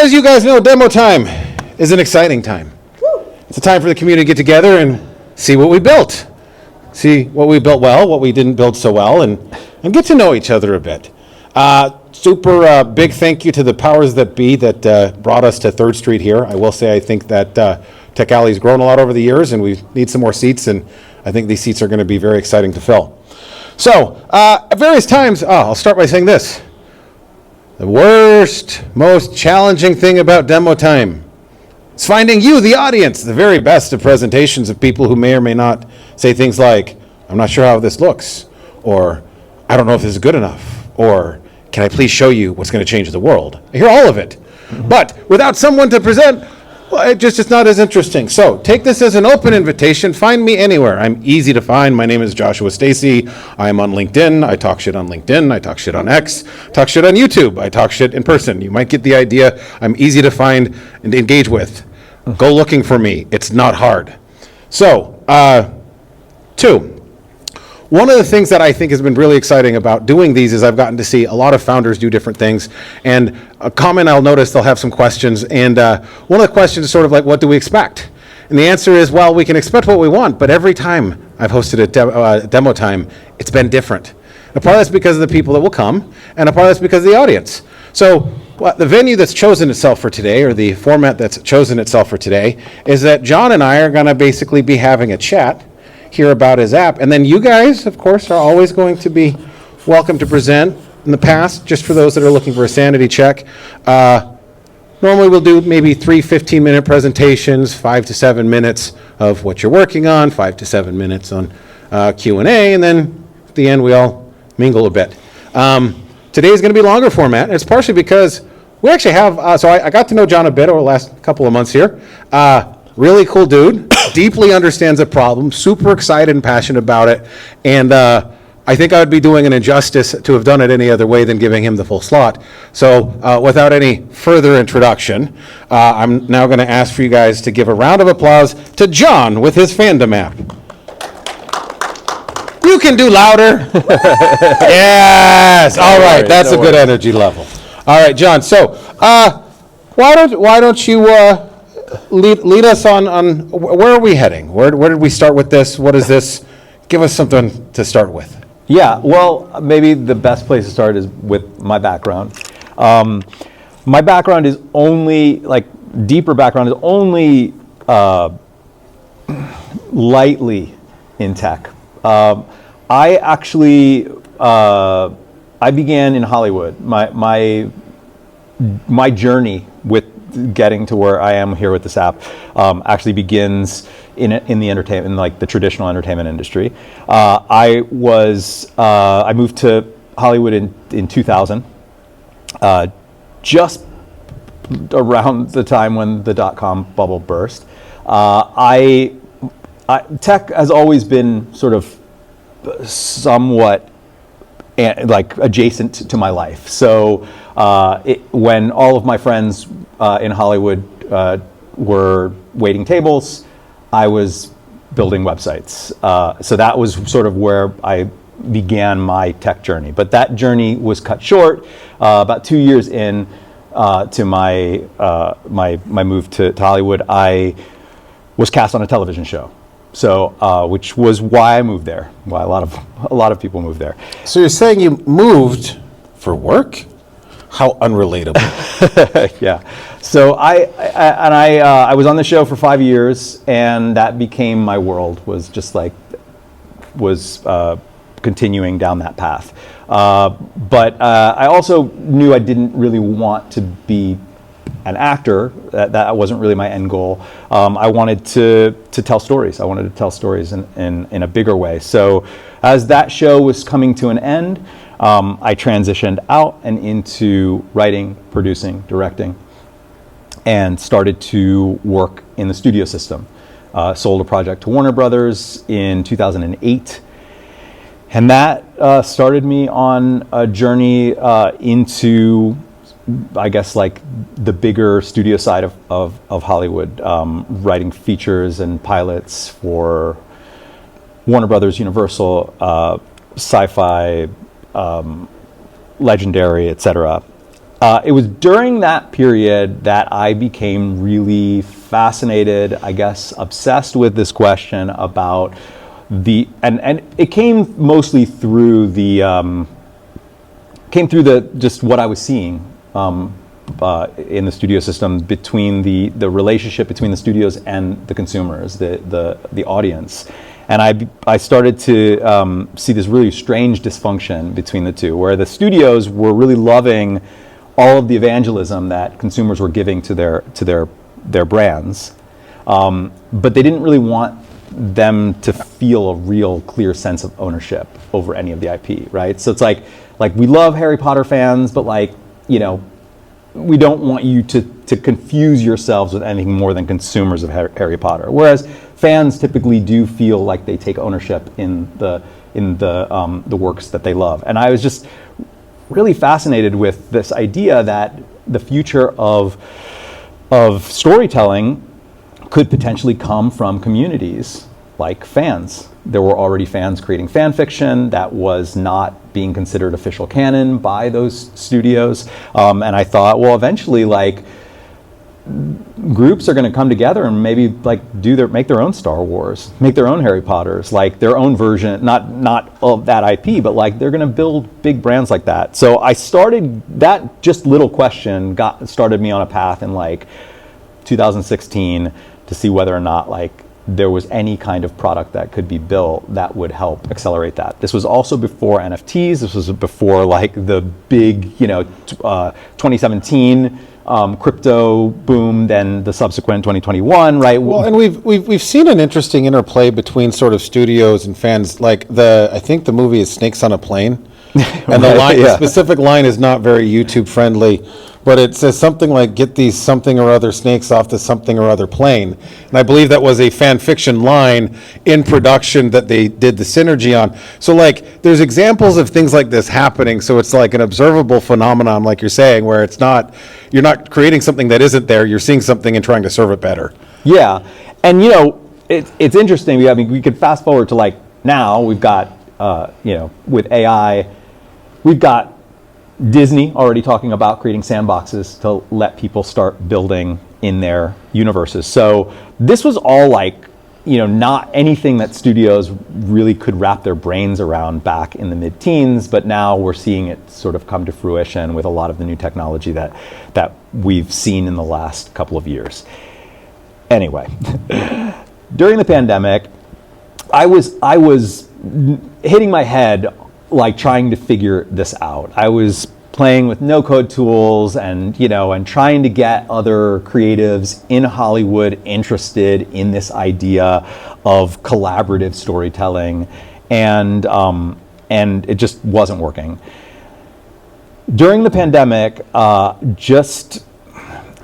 As you guys know, demo time is an exciting time. It's a time for the community to get together and see what we built. See what we built well, what we didn't build so well, and get to know each other a bit. Super big thank you to the powers that be that brought us to 3rd Street here. I will say I think that Tech Alley's grown a lot over the years, and we need some more seats, and I think these seats are going to be very exciting to fill. So, at various times, I'll start by saying this. The worst, most challenging thing about demo time is finding you, the audience, the very best of presentations of people who may or may not say things like, I'm not sure how this looks, or I don't know if this is good enough, or can I please show you what's going to change the world? I hear all of it. But without someone to present, well, it's not as interesting. So take this as an open invitation. Find me anywhere. I'm easy to find. My name is Joshua Stacy. I'm on LinkedIn. I talk shit on LinkedIn. I talk shit on X. Talk shit on YouTube. I talk shit in person. You might get the idea. I'm easy to find and engage with. Go looking for me. It's not hard. So, 2. One of the things that I think has been really exciting about doing these is I've gotten to see a lot of founders do different things. And a comment I'll notice, they'll have some questions. And one of the questions is sort of like, what do we expect? And the answer is, well, we can expect what we want, but every time I've hosted a demo time, it's been different. A part of that's because of the people that will come, and a part of that's because of the audience. So the venue that's chosen itself for today, or the format that's chosen itself for today, is that John and I are going to basically be having a chat here about his app. And then you guys, of course, are always going to be welcome to present. In the past, just for those that are looking for a sanity check, normally we'll do maybe 3 15-minute presentations, 5 to 7 minutes of what you're working on, 5 to 7 minutes on Q&A, and then at the end we all mingle a bit. Today is going to be a longer format. It's partially because we actually have, so I got to know John a bit over the last couple of months here. Really cool dude, deeply understands the problem, super excited and passionate about it, and I think I would be doing an injustice to have done it any other way than giving him the full slot. So without any further introduction, I'm now going to ask for you guys to give a round of applause to John with his fandom app. You can do louder. Yes, all right, that's a good energy level. All right, John, so why don't you lead us on where are we heading? Where did we start with this? What is this? Give us something to start with. Yeah, well, maybe the best place to start is with my background. My background is only, deeper background is only lightly in tech. I actually, I began in Hollywood. My journey with getting to where I am here with this app actually begins in the entertainment, like the traditional entertainment industry. I moved to Hollywood in 2000, just around the time when the .com bubble burst. Tech has always been sort of somewhat adjacent to my life. So when all of my friends in Hollywood were waiting tables, I was building websites. So that was sort of where I began my tech journey. But that journey was cut short about 2 years in to my move to Hollywood. I was cast on a television show. So, which was why I moved there. Why a lot of people moved there. So you're saying you moved for work? How unrelatable. Yeah. So I was on the show for 5 years, and that became my world. Was continuing down that path. But I also knew I didn't really want to be an actor. That wasn't really my end goal. I wanted to tell stories. I wanted to tell stories in a bigger way. So as that show was coming to an end, I transitioned out and into writing, producing, directing, and started to work in the studio system. Sold a project to Warner Brothers in 2008. And that started me on a journey into, I guess, like the bigger studio side of Hollywood, writing features and pilots for Warner Brothers, Universal, Sci-Fi, Legendary, etc. It was during that period that I became really fascinated, I guess, obsessed with this question about and it came mostly through just what I was seeing in the studio system, between the relationship between the studios and the consumers, the audience. And I started to see this really strange dysfunction between the two, where the studios were really loving all of the evangelism that consumers were giving to their brands, but they didn't really want them to feel a real clear sense of ownership over any of the IP, right? So it's like we love Harry Potter fans, but we don't want you to confuse yourselves with anything more than consumers of Harry Potter. Whereas fans typically do feel like they take ownership in the works that they love. And I was just really fascinated with this idea that the future of storytelling could potentially come from communities like fans. There were already fans creating fan fiction that was not being considered official canon by those studios. And I thought, well, eventually, groups are going to come together and maybe make their own Star Wars, make their own Harry Potters, their own version, not of that IP, but they're going to build big brands like that. So I started, that just little question started me on a path in 2016 to see whether or not there was any kind of product that could be built that would help accelerate that. This was also before NFTs. This was before the big 2017 crypto boom, then the subsequent 2021, right? Well, and we've seen an interesting interplay between sort of studios and fans. I think the movie is Snakes on a Plane, and the specific line is not very YouTube friendly, but it says something like, "Get these something or other snakes off the something or other plane." And I believe that was a fan fiction line in production that they did the synergy on. So there's examples of things like this happening. So it's an observable phenomenon, like you're saying, where you're not creating something that isn't there. You're seeing something and trying to serve it better. Yeah, and it's interesting. We could fast forward to now. We've got with AI, we've got Disney already talking about creating sandboxes to let people start building in their universes. So this was all not anything that studios really could wrap their brains around back in the mid-teens, but now we're seeing it sort of come to fruition with a lot of the new technology that we've seen in the last couple of years. Anyway, during the pandemic, I was hitting my head trying to figure this out. I was playing with no-code tools and trying to get other creatives in Hollywood interested in this idea of collaborative storytelling, and it just wasn't working. During the pandemic, just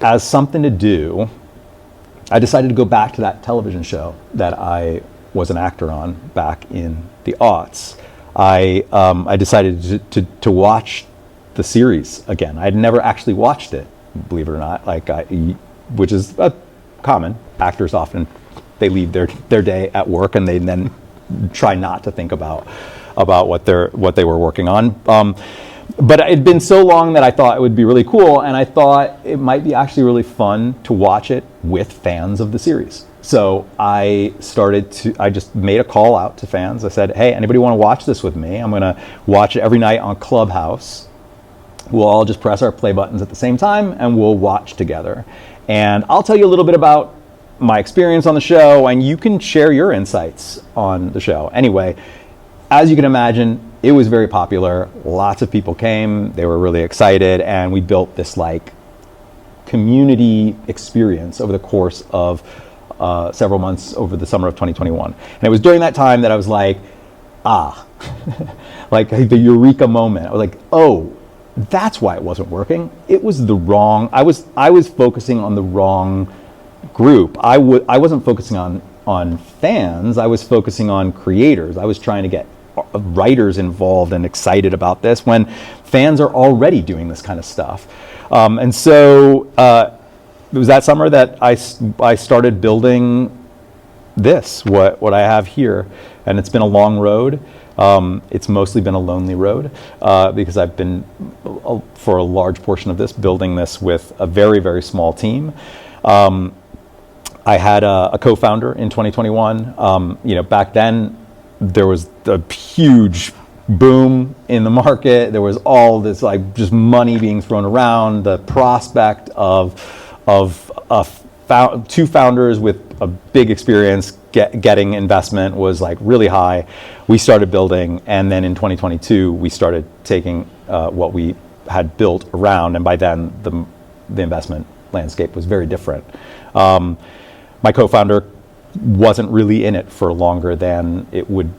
as something to do, I decided to go back to that television show that I was an actor on back in the aughts. I decided to watch the series again. I'd never actually watched it, believe it or not. Which is common. Actors often, they leave their day at work and they then try not to think about what they were working on. But it had been so long that I thought it would be really cool, and I thought it might be actually really fun to watch it with fans of the series. So I just made a call out to fans. I said, hey, anybody want to watch this with me? I'm going to watch it every night on Clubhouse. We'll all just press our play buttons at the same time and we'll watch together. And I'll tell you a little bit about my experience on the show, and you can share your insights on the show. Anyway, as you can imagine, it was very popular. Lots of people came. They were really excited, and we built this community experience over the course of several months over the summer of 2021. And it was during that time that I was the eureka moment. I was oh, that's why it wasn't working. It was I was focusing on the wrong group. I wasn't focusing on fans. I was focusing on creators. I was trying to get writers involved and excited about this when fans are already doing this kind of stuff. And so it was that summer that I started building what I have here, and it's been a long road. It's mostly been a lonely road because I've been, for a large portion of this, building this with a very, very small team. I had a co-founder in 2021. Back then there was a huge boom in the market. There was all this just money being thrown around. The prospect of two founders with a big experience getting investment was really high. We started building, and then in 2022 we started taking what we had built around, and by then the investment landscape was very different. My co-founder wasn't really in it for longer than it would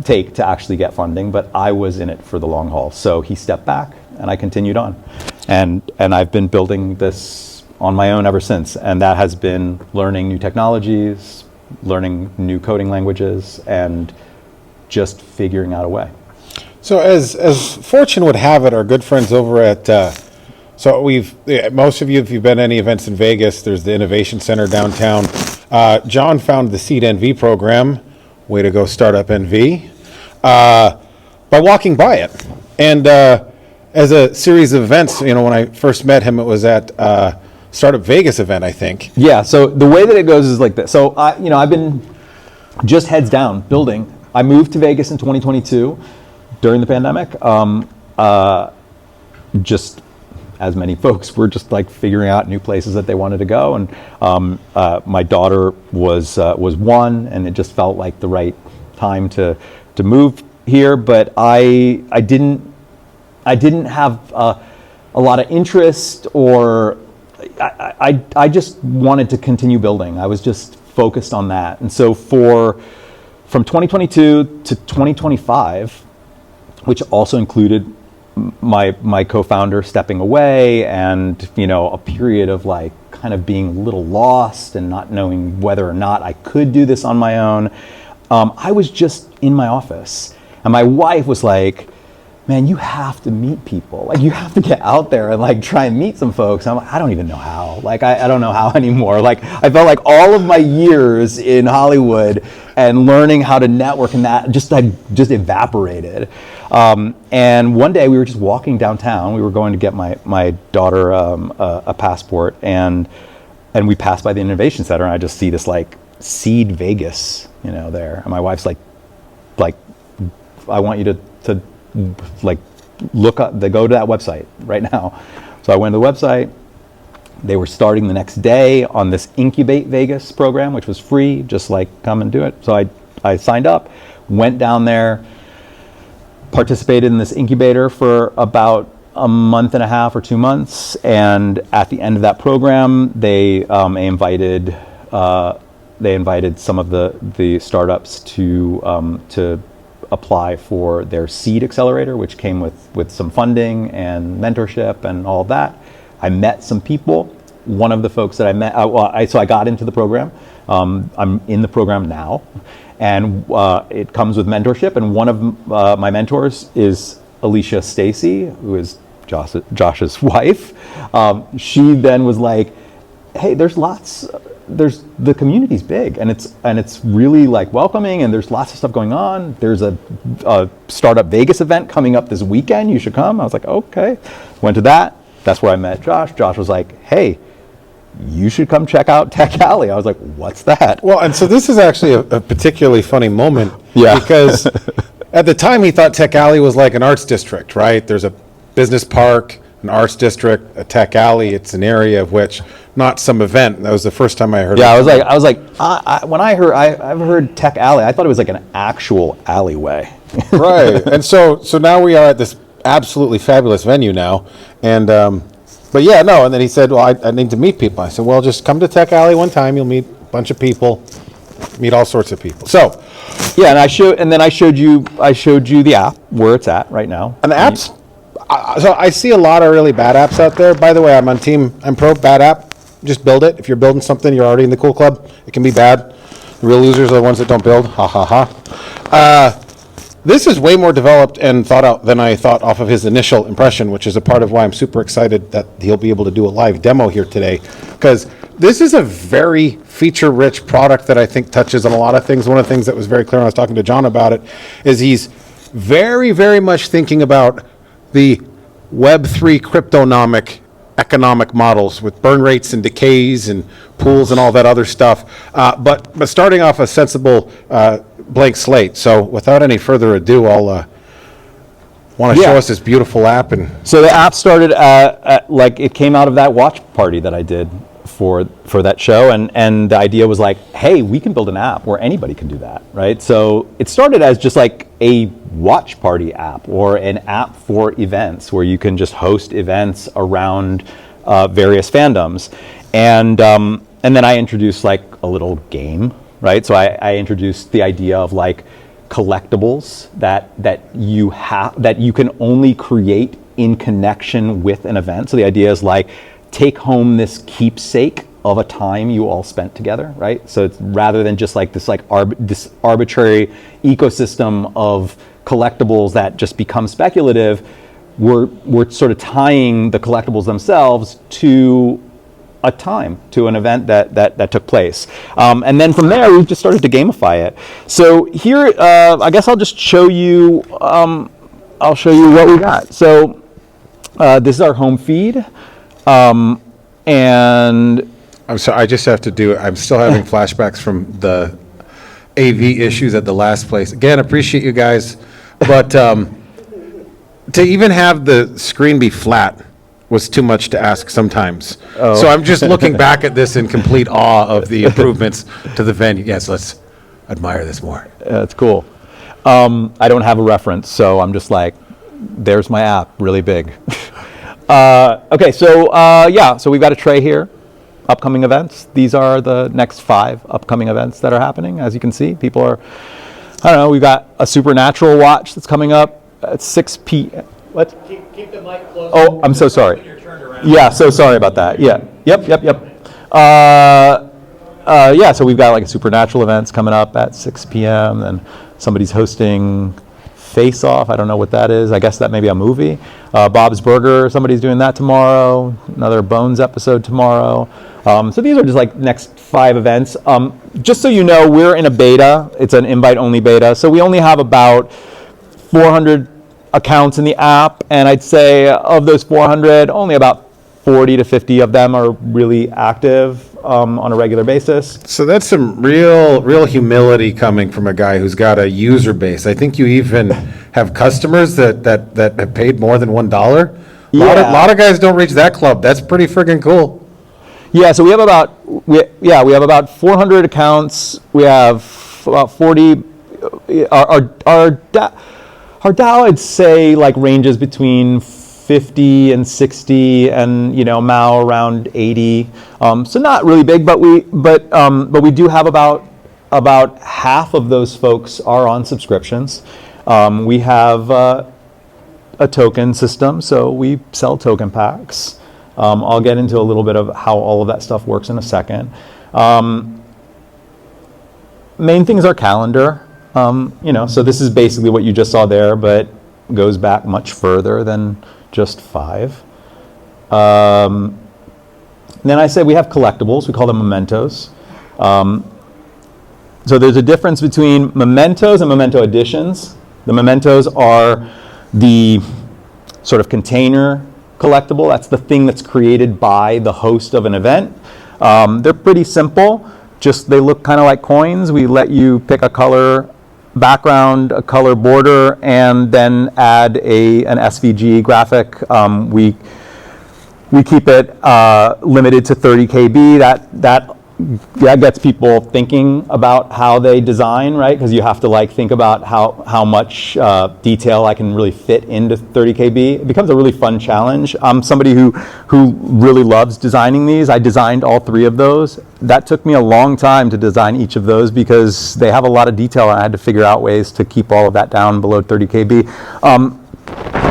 take to actually get funding, but I was in it for the long haul. So he stepped back and I continued on. And I've been building this on my own ever since. And that has been learning new technologies, learning new coding languages, and just figuring out a way. So as fortune would have it, our good friends over at most of you, if you've been to any events in Vegas, there's the Innovation Center downtown. John founded the Seed NV program, way to go Startup NV, by walking by it. And as a series of events, when I first met him, it was at Startup Vegas event, I think. Yeah, so the way that it goes is like this. So I've been just heads down building. I moved to Vegas in 2022 during the pandemic. Just as many folks were just figuring out new places that they wanted to go, and my daughter was one, and it just felt like the right time to move here. But I didn't have a lot of interest, or I just wanted to continue building. I was just focused on that, and so from 2022 to 2025, which also included my co-founder stepping away, and a period of kind of being a little lost and not knowing whether or not I could do this on my own. I was just in my office, and my wife was like, man, you have to meet people. You have to get out there and try and meet some folks. I'm like, I don't even know how. I don't know how anymore. I felt like all of my years in Hollywood and learning how to network and that just evaporated. And one day we were just walking downtown. We were going to get my daughter a passport, and we passed by the Innovation Center, and I just see this Seed Vegas, there. And my wife's like, I want you to look up, go to that website right now. So I went to the website. They were starting the next day on this Incubate Vegas program, which was free, just come and do it. So I signed up, went down there, participated in this incubator for about a month and a half or 2 months, and at the end of that program, they invited some of the startups to apply for their seed accelerator, which came with some funding and mentorship and all of that. I met some people. One of the folks that I met, so I got into the program. I'm in the program now, and it comes with mentorship. And one of my mentors is Joshua Stacy, who is Josh's wife. She then was like, "Hey, the community's big, and it's really welcoming, and there's lots of stuff going on. There's a Startup Vegas event coming up this weekend. You should come." I was like, okay. Went to that. That's where I met Josh. Josh was like, "Hey, you should come check out Tech Alley." I was like, "What's that?" Well, and so this is actually a particularly funny moment. Yeah. Because at the time he thought Tech Alley was like an arts district, right? There's a business park, an arts district, a Tech Alley. It's an area of which, not some event. That was the first time I heard. Yeah, I was like, when I've heard Tech Alley, I thought it was an actual alleyway. Right. And so now we are at this absolutely fabulous venue now, and but yeah, no. And then he said, "Well, I need to meet people." I said, "Well, just come to Tech Alley one time. You'll meet a bunch of people, meet all sorts of people." So, yeah, and I showed you the app where it's at right now. And the apps. So I see a lot of really bad apps out there. By the way, I'm pro bad app. Just build it. If you're building something, you're already in the cool club. It can be bad. The real losers are the ones that don't build. Ha ha ha. This is way more developed and thought out than I thought off of his initial impression, which is a part of why I'm super excited that he'll be able to do a live demo here today. Because this is a very feature-rich product that I think touches on a lot of things. One of the things that was very clear when I was talking to John about it is he's very, very much thinking about the Web3 cryptonomic economic models with burn rates and decays and pools and all that other stuff, but starting off a sensible blank slate. So without any further ado, I'll want to show us this beautiful app. And so the app started like it came out of that watch party that I did for that show, and the idea was like, hey, we can build an app where anybody can do that, right? So it started as just like a watch party app or an app for events where you can just host events around various fandoms, and then I introduced like a little game, right? So I introduced the idea of like collectibles that you can only create in connection with an event. So the idea is like, take home this keepsake of a time you all spent together, right? So it's rather than just like this this arbitrary ecosystem of collectibles that just become speculative, we're sort of tying the collectibles themselves to a time, to an event that took place. And then from there, we've just started to gamify it. So here, I guess I'll just show you, I'll show you what we got. So this is our home feed. And I'm sorry, I just have to do it. I'm still having flashbacks from the AV issues at the last place. Again, appreciate you guys, but to even have the screen be flat was too much to ask sometimes. Oh. So I'm just looking back at this in complete awe of the improvements to the venue. Yes, let's admire this more. That's cool. I don't have a reference, so I'm just like, there's my app, really big. Okay, so so we've got a tray here, upcoming events. These are the next 5 upcoming events that are happening. As you can see, people are, I don't know, we've got a Supernatural watch that's coming up at 6 p.m. What? Keep the mic close. Oh, I'm so sorry. When you're turned around. Yeah, so sorry about that. Yeah, yep. So we've got like a Supernatural events coming up at 6 p.m. and somebody's hosting Face Off. I don't know what that is. I guess that may be a movie. Bob's Burger, somebody's doing that tomorrow. Another Bones episode tomorrow. So these are just like next 5 events. Just so you know, we're in a beta. It's an invite-only beta. So we only have about 400 accounts in the app. And I'd say of those 400, only about 40 to 50 of them are really active on a regular basis. So that's some real humility coming from a guy who's got a user base. I think you even have customers that have paid more than $1. A lot of guys don't reach that club. That's pretty friggin' cool. Yeah, so we have about 400 accounts. We have about 40. Our DAO, I'd say, like ranges between 50 and 60, and Mao around 80. So not really big, but we do have about half of those folks are on subscriptions. We have a token system, so we sell token packs. I'll get into a little bit of how all of that stuff works in a second. Main thing is our calendar. So this is basically what you just saw there, but goes back much further than just 5. Then I said we have collectibles. We call them mementos. So there's a difference between mementos and memento editions. The mementos are the sort of container collectible. That's the thing that's created by the host of an event. They're pretty simple. They look kind of like coins. We let you pick a color background, a color border, and then add an SVG graphic. We keep it limited to 30 KB. That gets people thinking about how they design, right? Because you have to think about how much detail I can really fit into 30 KB. It becomes a really fun challenge. I'm somebody who really loves designing these. I designed all 3 of those. That took me a long time to design each of those because they have a lot of detail, and I had to figure out ways to keep all of that down below 30 KB.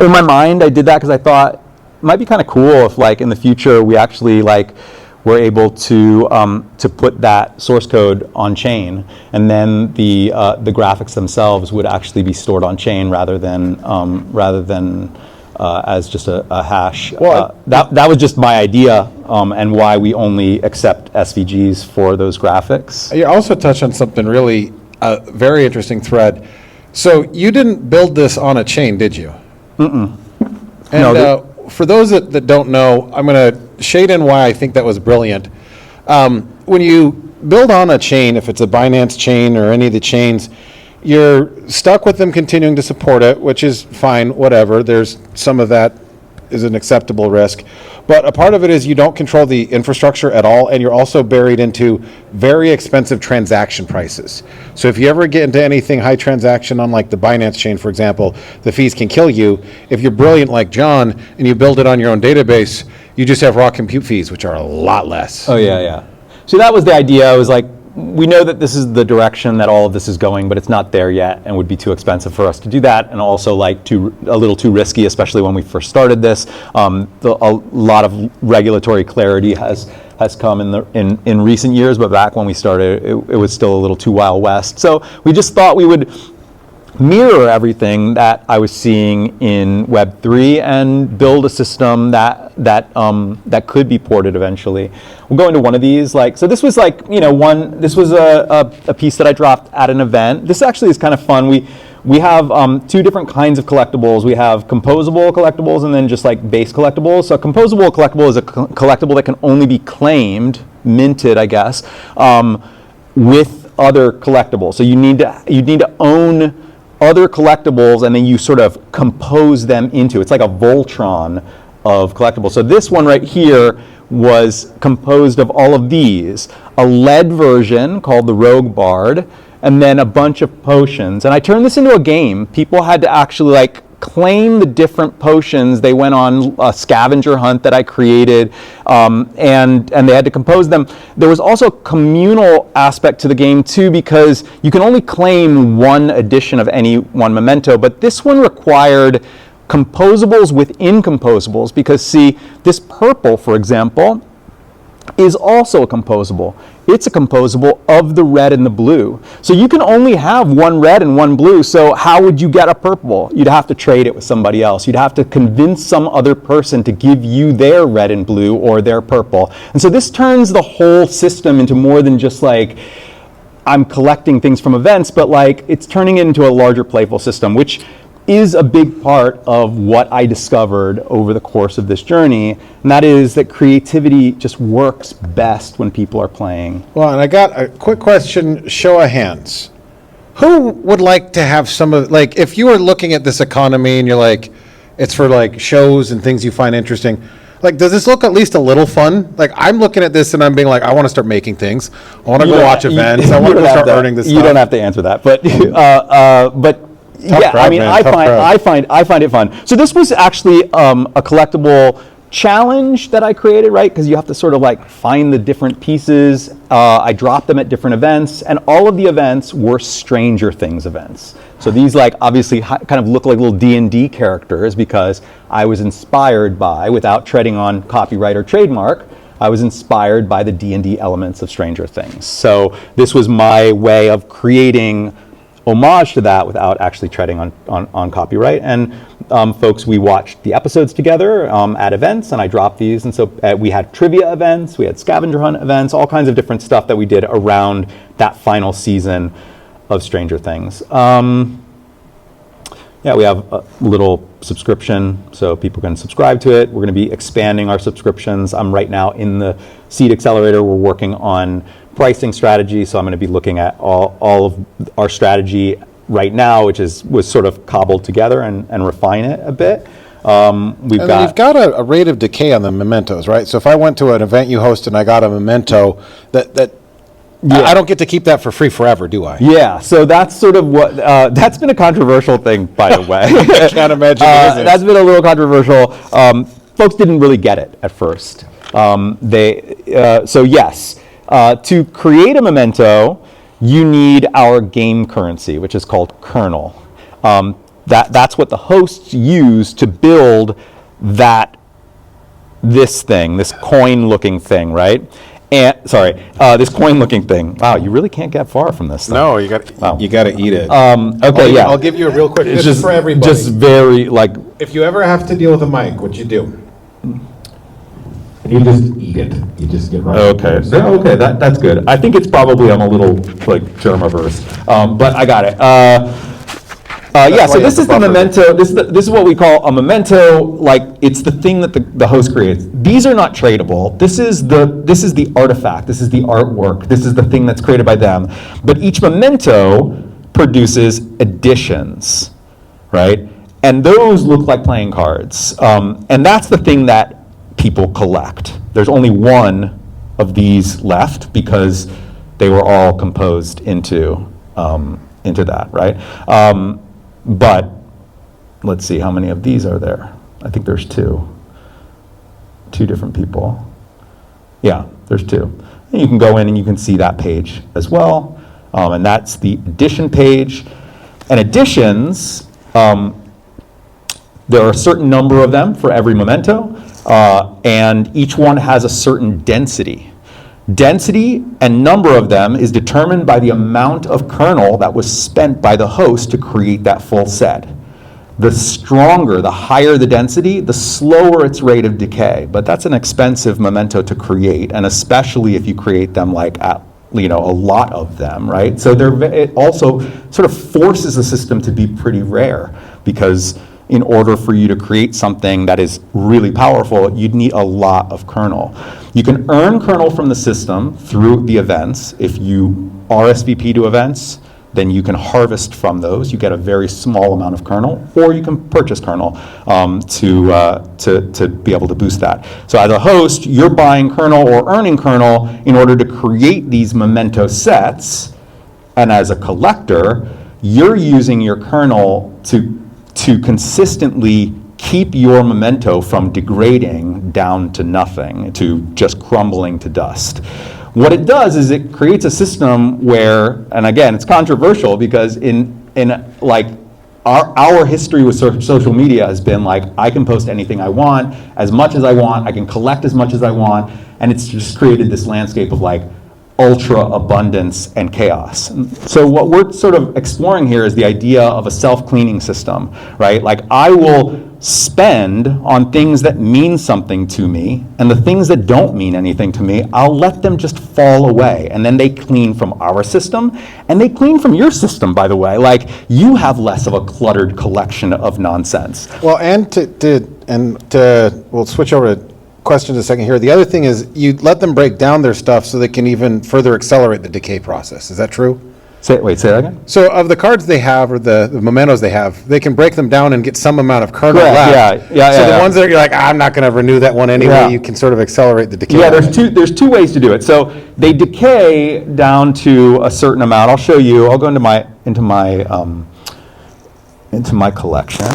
In my mind, I did that because I thought it might be kind of cool if, in the future, we actually we're able to put that source code on chain, and then the graphics themselves would actually be stored on chain rather than as just a hash. Well, that was just my idea, and why we only accept SVGs for those graphics. You also touched on something really, very interesting thread. So you didn't build this on a chain, did you? And No, for those that don't know, I'm going to shade in why I think that was brilliant. When you build on a chain, if it's a Binance chain or any of the chains, you're stuck with them continuing to support it, which is fine, whatever. There's some of that is an acceptable risk. But a part of it is you don't control the infrastructure at all, and you're also buried into very expensive transaction prices. So if you ever get into anything high transaction on like the Binance chain, for example, the fees can kill you. If you're brilliant like John and you build it on your own database, you just have raw compute fees, which are a lot less. Oh yeah. So that was the idea. I was like, we know that this is the direction that all of this is going, but it's not there yet and would be too expensive for us to do that, and also like a little too risky, especially when we first started this. A lot of regulatory clarity has come in recent years, but back when we started, it was still a little too Wild West. So we just thought we would mirror everything that I was seeing in Web3 and build a system that could be ported eventually. We'll go into one of these. So this was this was a piece that I dropped at an event. This actually is kind of fun. We have two different kinds of collectibles. We have composable collectibles and then just like base collectibles. So a composable collectible is a collectible that can only be claimed, minted, I guess, with other collectibles. So you need to own other collectibles, and then you sort of compose them into. It's like a Voltron of collectibles. So this one right here was composed of all of these. A lead version called the Rogue Bard, and then a bunch of potions. And I turned this into a game. People had to actually claim the different potions. They went on a scavenger hunt that I created, and they had to compose them. There was also a communal aspect to the game too, because you can only claim one edition of any one memento, but this one required composables within composables, because see, this purple, for example, is also a composable. It's a composable of the red and the blue. So you can only have one red and one blue, so how would you get a purple? You'd have to trade it with somebody else. You'd have to convince some other person to give you their red and blue or their purple. And so this turns the whole system into more than just I'm collecting things from events, but it's turning it into a larger playful system, which is a big part of what I discovered over the course of this journey, and that is that creativity just works best when people are playing. Well, and I got a quick question, show of hands. Who would like to have some of, if you were looking at this economy and you're it's for shows and things you find interesting, does this look at least a little fun? I'm looking at this and I'm being I want to start making things. I want to go watch events. I want to start earning this stuff. You don't have to answer that, but Tough crowd, man. I find it fun. So this was actually a collectible challenge that I created, right? Because you have to sort of find the different pieces. I dropped them at different events, and all of the events were Stranger Things events. So these obviously kind of look like little D&D characters, because I was inspired by, without treading on copyright or trademark, I was inspired by the D&D elements of Stranger Things. So this was my way of creating homage to that without actually treading on copyright. And folks, we watched the episodes together at events, and I dropped these. And so we had trivia events, we had scavenger hunt events, all kinds of different stuff that we did around that final season of Stranger Things. We have a little subscription, so people can subscribe to it. We're going to be expanding our subscriptions. I'm right now in the Seed Accelerator. We're working on pricing strategy, so I'm going to be looking at all of our strategy right now, which was sort of cobbled together and refine it a bit. You've got a rate of decay on the mementos, right? So if I went to an event you hosted and I got a memento, I don't get to keep that for free forever, do I? Yeah, so that's sort of what, that's been a controversial thing, by the way. I can't imagine it isn't. That's been a little controversial. Folks didn't really get it at first. So yes. To create a memento, you need our game currency, which is called kernel. That's what the hosts use to build this coin-looking thing, right? And this coin-looking thing. Wow, you really can't get far from this thing. No, you got to eat it. Okay, yeah. I'll give you a real quick. It's This is for everybody. just very like. If you ever have to deal with a mic, what you do? You just eat it. You just get right. Okay, that's good. I think it's probably I'm a little like germ averse, but I got it. Yeah, so why you this have is the the buffer. memento. This is what we call a memento. Like it's the thing that the host creates. These are not tradable. This is the artifact. This is the artwork. This is the thing that's created by them. But each memento produces additions, right? And those look like playing cards. And that's the thing that people collect. There's only one of these left because they were all composed into that, right? But let's see, how many of these are there? I think there's two different people. Yeah, there's two. And you can go in and you can see that page as well. And that's the addition page. And additions, there are a certain number of them for every memento, and each one has a certain density. Density and number of them is determined by the amount of kernel that was spent by the host to create that full set. The stronger, the higher the density, the slower its rate of decay. But that's an expensive memento to create, and especially if you create them like at a lot of them, right? So it also sort of forces the system to be pretty rare, because in order for you to create something that is really powerful, you'd need a lot of kernel. You can earn kernel from the system through the events. If you RSVP to events, then you can harvest from those. You get a very small amount of kernel, or you can purchase kernel to be able to boost that. So as a host, you're buying kernel or earning kernel in order to create these memento sets, and as a collector, you're using your kernel to consistently keep your memento from degrading down to nothing, to just crumbling to dust. What it does is it creates a system where, and again, it's controversial because in like our history with social media has been like, I can post anything I want, as much as I want, I can collect as much as I want, and it's just created this landscape of like ultra abundance and chaos. So what we're sort of exploring here is the idea of a self-cleaning system, right? Like I will spend on things that mean something to me, and the things that don't mean anything to me, I'll let them just fall away, and then they clean from our system, and they clean from your system, by the way. Like you have less of a cluttered collection of nonsense. Well, we'll switch over to questions in a second here. The other thing is you let them break down their stuff so they can even further accelerate the decay process. Is that true? Say that again? So of the cards they have, or the mementos they have, they can break them down and get some amount of kernel Correct, left. yeah, So the yeah. ones that you're like, I'm not going to renew that one anyway, Yeah. you can sort of accelerate the decay. Yeah, there's two ways to do it. So they decay down to a certain amount. I'll show you. I'll go into my collection.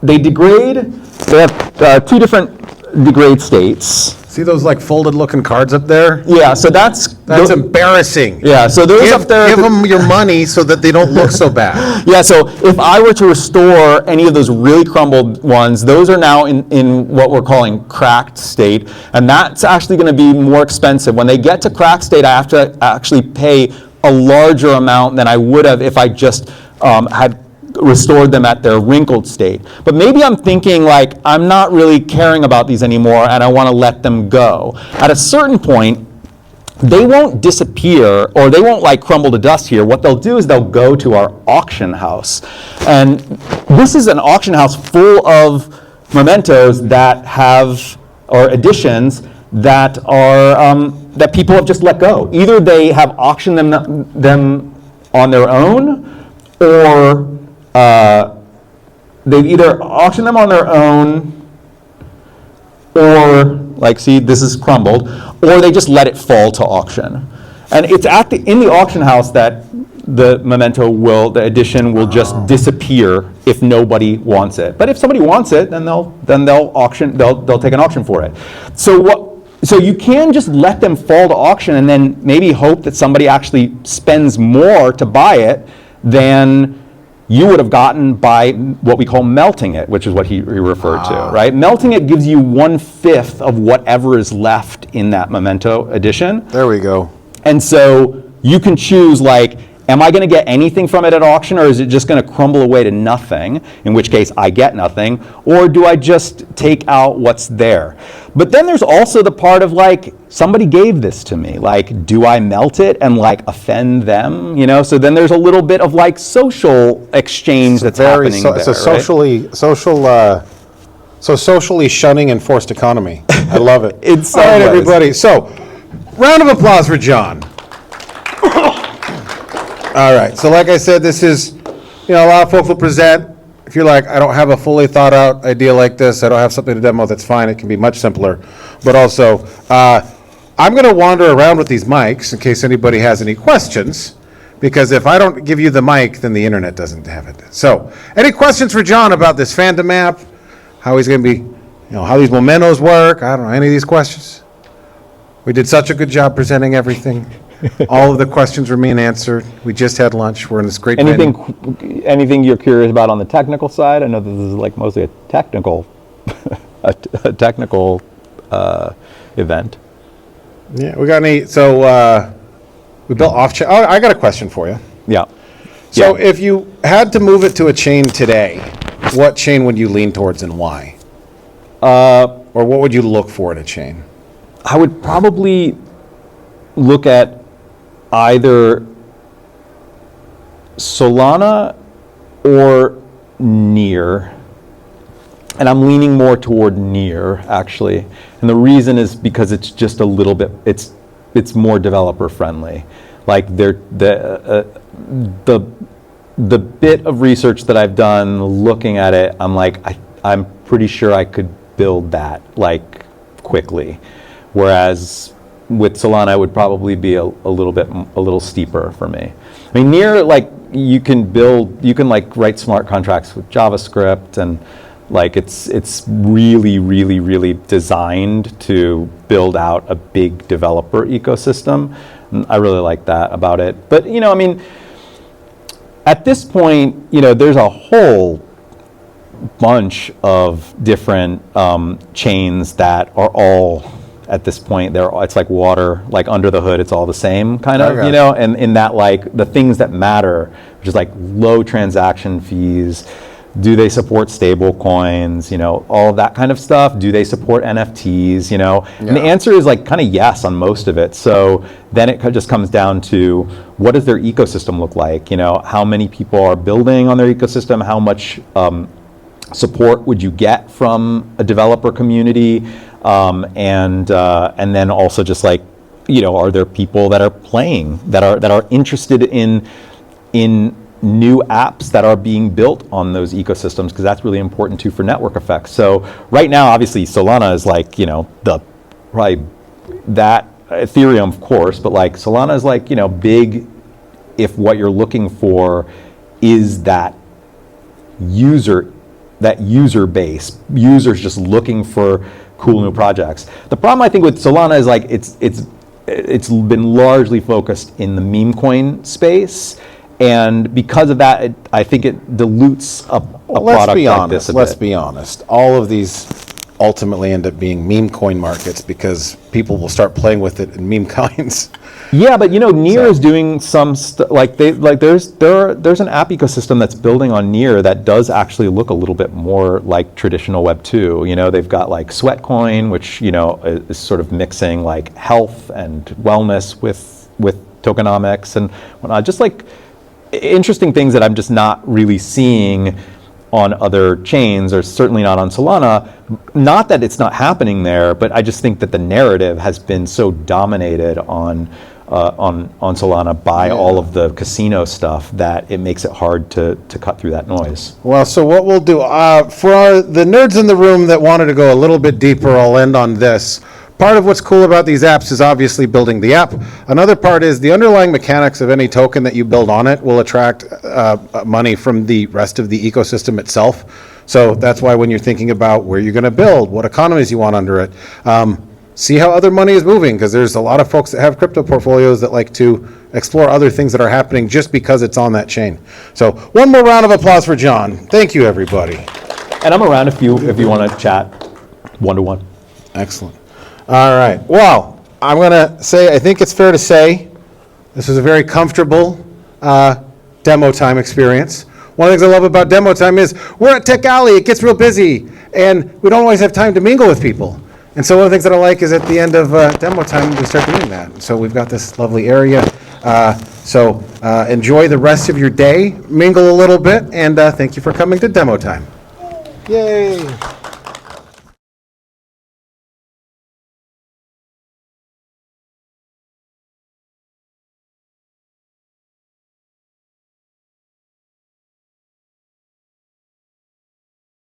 They degrade. They have two different degrade states. See those like folded looking cards up there? Yeah, so that's Embarrassing. Yeah, so those up there. Give them your money so that they don't look so bad. Yeah, so if I were to restore any of those really crumbled ones, those are now in what we're calling cracked state, and that's actually going to be more expensive. When they get to cracked state, I have to actually pay a larger amount than I would have if I just had restored them at their wrinkled state. But maybe I'm thinking like, I'm not really caring about these anymore and I want to let them go. At a certain point, they won't disappear, or they won't like crumble to dust here. What they'll do is they'll go to our auction house. And this is an auction house full of mementos that have, or additions that are, that people have just let go. Either they have auctioned them on their own, or they've either auctioned them on their own, or like, see, this is crumbled, or they just let it fall to auction. And it's in the auction house that the the edition will just disappear if nobody wants it. But if somebody wants it, then they'll auction, they'll take an auction for it. So you can just let them fall to auction and then maybe hope that somebody actually spends more to buy it than you would have gotten by what we call melting it, which is what he referred to, right? Melting it gives you 1/5 of whatever is left in that memento edition. There we go. And so you can choose, like, am I going to get anything from it at auction, or is it just going to crumble away to nothing, in which case I get nothing, or do I just take out what's there? But then there's also the part of, like, somebody gave this to me. Like, do I melt it and, like, offend them? You know, so then there's a little bit of, like, social exchange that's happening there. So socially shunning and forced economy. I love it. In All some right, ways. everybody. So, round of applause for John. All right. So, like I said, this is, a lot of folks will present. If you're like, I don't have a fully thought out idea like this, I don't have something to demo, that's fine. It can be much simpler. But also, I'm going to wander around with these mics in case anybody has any questions, because if I don't give you the mic, then the internet doesn't have it. So, any questions for John about this fandom app, how he's going to be, how these mementos work? I don't know, any of these questions? We did such a good job presenting everything. All of the questions remain answered. We just had lunch. We're in this great venue. Anything you're curious about on the technical side? I know this is like mostly a technical, a technical event. Yeah, we got any? So we built off-chain. Oh, I got a question for you. Yeah. So if you had to move it to a chain today, what chain would you lean towards and why? Or what would you look for in a chain? I would probably look at either Solana or Near, and I'm leaning more toward Near, actually. And the reason is because it's just a little bit, it's more developer friendly. Like the bit of research that I've done looking at it, I'm like, I'm pretty sure I could build that like quickly. Whereas with Solana, it would probably be a little steeper for me. I mean, Near, like, you can like write smart contracts with JavaScript, and like it's really, really, really designed to build out a big developer ecosystem. And I really like that about it. But I mean, at this point, there's a whole bunch of different chains that are all, at this point, it's like water, like under the hood, it's all the same kind of, and in that, like, the things that matter, which is like low transaction fees, do they support stable coins, all of that kind of stuff, do they support NFTs, and the answer is like kind of yes on most of it. So then it just comes down to, what does their ecosystem look like, how many people are building on their ecosystem, how much support would you get from a developer community, and then also just like, are there people that are playing, that are interested in new apps that are being built on those ecosystems, because that's really important too for network effects. So right now, obviously, Solana is like, the probably that, Ethereum, of course, but like Solana is like, big if what you're looking for is that user base, users just looking for cool new projects. The problem, I think, with Solana is like it's been largely focused in the meme coin space, and because of that, I think it dilutes a product like this a bit. Let's be honest. All of these ultimately end up being meme coin markets because people will start playing with it in meme coins. Yeah, but Near is doing some like there's an app ecosystem that's building on Near that does actually look a little bit more like traditional Web 2. They've got like Sweatcoin, which is sort of mixing like health and wellness with tokenomics and whatnot. Just like interesting things that I'm just not really seeing on other chains, or certainly not on Solana. Not that it's not happening there, but I just think that the narrative has been so dominated on Solana by all of the casino stuff that it makes it hard to cut through that noise. Well, so what we'll do, for the nerds in the room that wanted to go a little bit deeper, I'll end on this. Part of what's cool about these apps is obviously building the app. Another part is the underlying mechanics of any token that you build on it will attract money from the rest of the ecosystem itself. So that's why when you're thinking about where you're going to build, what economies you want under it, see how other money is moving, because there's a lot of folks that have crypto portfolios that like to explore other things that are happening just because it's on that chain. So one more round of applause for John. Thank you, everybody. And I'm around if you want to chat one-to-one. Excellent. All right. Well, I'm going to say, I think it's fair to say this was a very comfortable demo time experience. One of the things I love about demo time is we're at Tech Alley, it gets real busy, and we don't always have time to mingle with people. And so one of the things that I like is at the end of demo time, we start doing that. So we've got this lovely area. So enjoy the rest of your day, mingle a little bit, and thank you for coming to demo time. Yay.